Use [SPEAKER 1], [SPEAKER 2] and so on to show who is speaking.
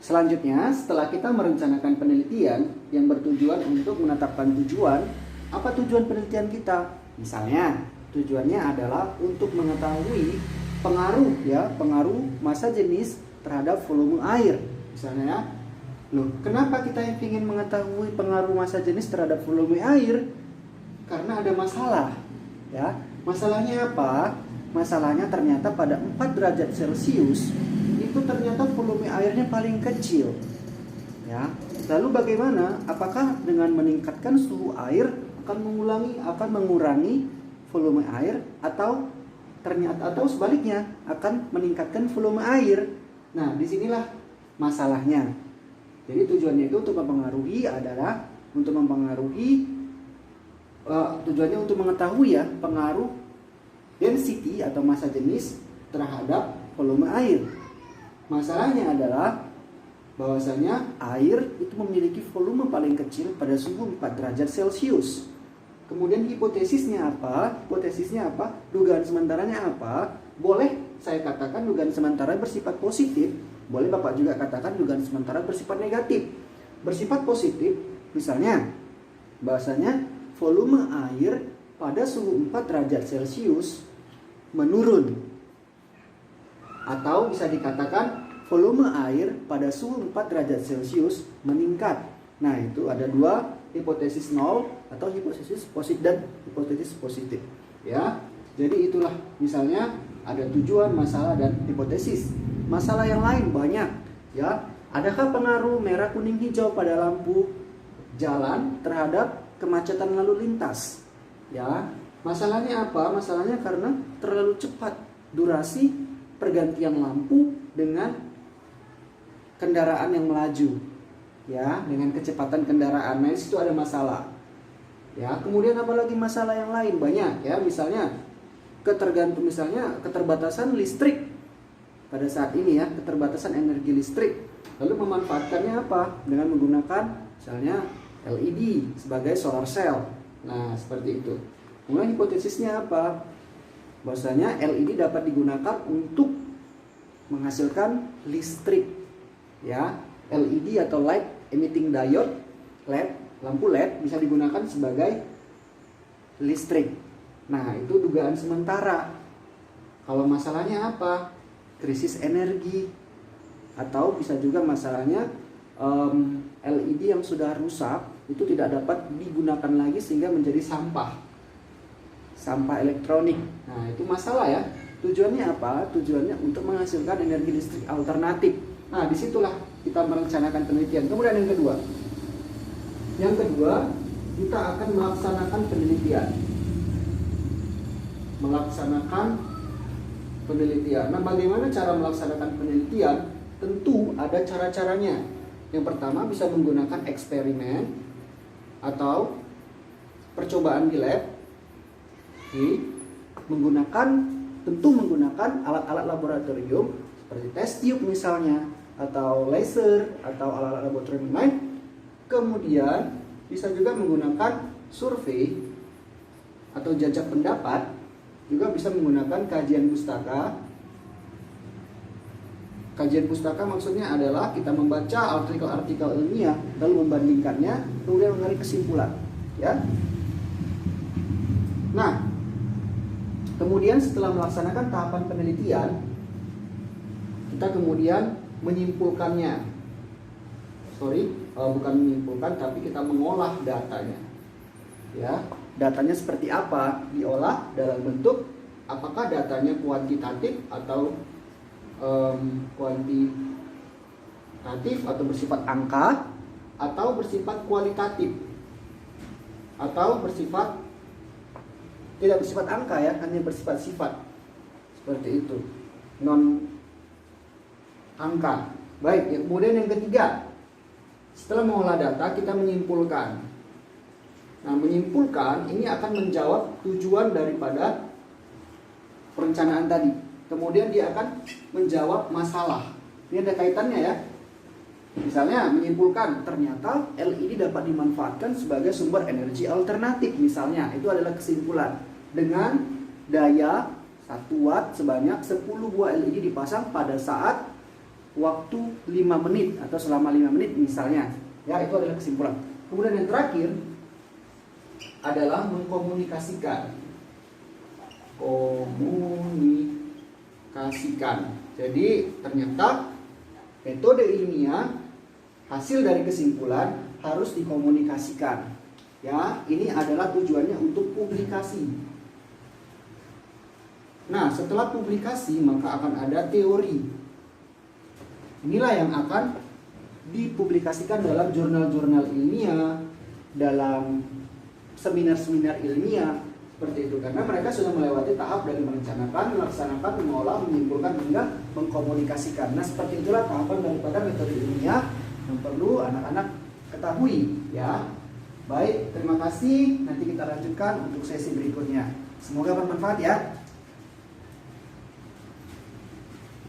[SPEAKER 1] Selanjutnya, setelah kita merencanakan penelitian yang bertujuan untuk menetapkan tujuan, apa tujuan penelitian kita? Misalnya, tujuannya adalah untuk mengetahui pengaruh massa jenis terhadap volume air. Misalnya ya, kenapa kita ingin mengetahui pengaruh massa jenis terhadap volume air? Karena ada masalah, ya. Masalahnya apa? Masalahnya ternyata pada 4 derajat Celcius itu ternyata volume airnya paling kecil, ya. Lalu bagaimana? Apakah dengan meningkatkan suhu air akan mengurangi volume air, atau sebaliknya akan meningkatkan volume air? Nah, disinilah masalahnya. Jadi tujuannya itu tujuannya untuk mengetahui ya pengaruh density atau massa jenis terhadap volume air. Masalahnya adalah bahwasanya air itu memiliki volume paling kecil pada suhu 4 derajat Celcius. Kemudian hipotesisnya apa? Dugaan sementaranya apa? Boleh saya katakan dugaan sementara bersifat positif, boleh Bapak juga katakan dugaan sementara bersifat negatif. Bersifat positif, misalnya bahwasanya volume air pada suhu 4 derajat Celcius menurun. Atau bisa dikatakan volume air pada suhu 4 derajat Celcius meningkat. Nah, itu ada 2 hipotesis nol atau hipotesis positif dan hipotesis positif, ya. Jadi itulah misalnya ada tujuan, masalah, dan hipotesis. Masalah yang lain banyak, ya. Adakah pengaruh merah, kuning, hijau pada lampu jalan terhadap kemacetan lalu lintas? Ya, masalahnya apa? Masalahnya karena terlalu cepat durasi pergantian lampu dengan kendaraan yang melaju, ya, dengan kecepatan kendaraan. Nah, di situ ada masalah. Ya, kemudian apalagi masalah yang lain banyak, ya, misalnya keterbatasan listrik pada saat ini, ya, keterbatasan energi listrik. Lalu memanfaatkannya apa? Dengan menggunakan misalnya LED sebagai solar cell. Nah, seperti itu. Kemudian hipotesisnya apa? Bahwasanya LED dapat digunakan untuk menghasilkan listrik, ya. LED atau light emitting diode, lampu LED bisa digunakan sebagai listrik. Nah, itu dugaan sementara. Kalau masalahnya apa? Krisis energi, atau bisa juga masalahnya LED yang sudah rusak itu tidak dapat digunakan lagi sehingga menjadi sampah elektronik. Nah, itu masalah, ya. Tujuannya apa? Tujuannya untuk menghasilkan energi listrik alternatif. Nah, disitulah kita merencanakan penelitian. Kemudian yang kedua, kita akan melaksanakan penelitian. Nah, bagaimana cara melaksanakan penelitian? Tentu ada cara-caranya. Yang pertama bisa menggunakan eksperimen atau percobaan di lab. Menggunakan alat-alat laboratorium seperti test tube misalnya, atau laser, atau alat-alat laboratorium lain. Kemudian bisa juga menggunakan survei atau jajak pendapat, juga bisa menggunakan kajian pustaka. Kajian pustaka maksudnya adalah kita membaca artikel-artikel ilmiah lalu membandingkannya, kemudian menarik kesimpulan, ya. Nah, kemudian setelah melaksanakan tahapan penelitian, kita kemudian menyimpulkannya. Bukan menyimpulkan, tapi kita mengolah datanya. Ya, datanya seperti apa? Diolah dalam bentuk apakah datanya kuantitatif atau kuantitatif atau bersifat angka, atau bersifat kualitatif, atau tidak bersifat angka, ya, hanya bersifat sifat. Seperti itu. Non angka. Baik, ya, kemudian yang ketiga, setelah mengolah data kita menyimpulkan. Nah, menyimpulkan ini akan menjawab tujuan daripada perencanaan tadi. Kemudian dia akan menjawab masalah. Ini ada kaitannya, ya. Misalnya menyimpulkan ternyata LED dapat dimanfaatkan sebagai sumber energi alternatif misalnya. Itu adalah kesimpulan. Dengan daya 1 watt sebanyak 10 buah LED dipasang pada saat waktu 5 menit atau selama 5 menit misalnya. Ya, itu adalah kesimpulan. Kemudian yang terakhir adalah mengkomunikasikan. Komunikasikan. Jadi ternyata metode ilmiah hasil dari kesimpulan harus dikomunikasikan. Ya, ini adalah tujuannya untuk publikasi. Nah, setelah publikasi maka akan ada teori. Inilah yang akan dipublikasikan dalam jurnal-jurnal ilmiah, dalam seminar-seminar ilmiah, seperti itu. Karena mereka sudah melewati tahap dari merencanakan, melaksanakan, mengolah, menyimpulkan, hingga mengkomunikasikan. Nah, seperti itulah tahapan daripada metode ilmiah yang perlu anak-anak ketahui, ya. Baik, terima kasih. Nanti kita lanjutkan untuk sesi berikutnya. Semoga bermanfaat ya.